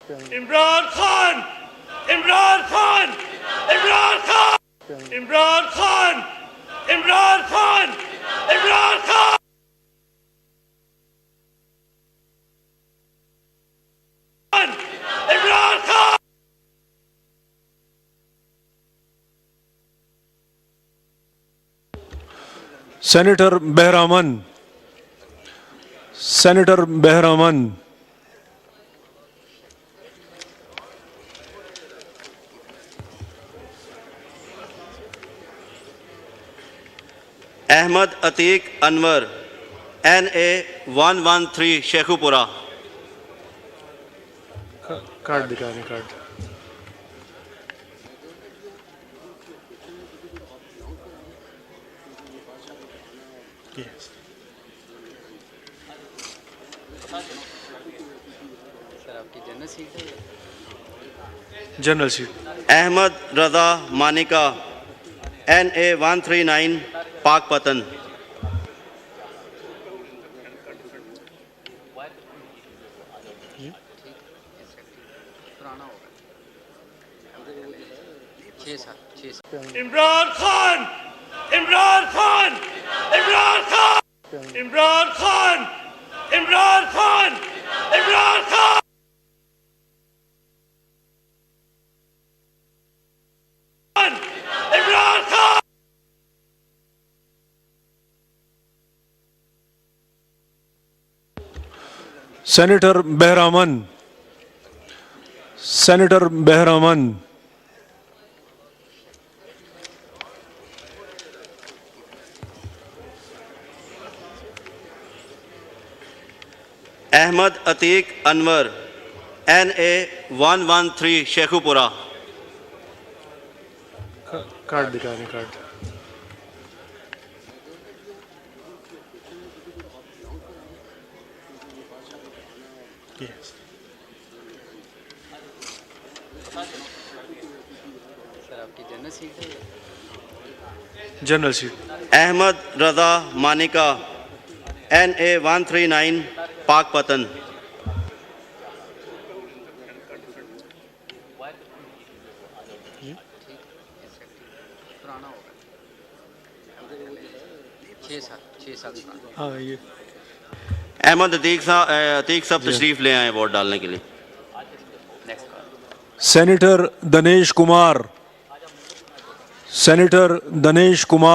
Imran Khan, Imran Khan, Imran Khan, Imran Khan, Imran Khan, Imran Khan, Imran Khan. Senator Bahraman, senator Bahraman, Ahmed Atiq Anwar NA 113 Sheikhupura. Card दिखा रहे card. General seat. Ahmed Raza Maneka NA 139 Pakpattan. Imran Khan, Imran Khan, Imran Khan, Imran Khan, Imran Khan, Imran Khan, Imran Khan. Senator Bahraman, senator Bahraman, Ahmed Atiq Anwar NA 113 Sheikhupura. Card दिखा रहे card. General seat. Ahmed Raza Maneka NA 139 Pakpattan. हाँ ये अहमद अतीक साहब तशरीफ ले आए वोट डालने के लिए। Senator Dinesh Kumar, senator Dinesh Kumar.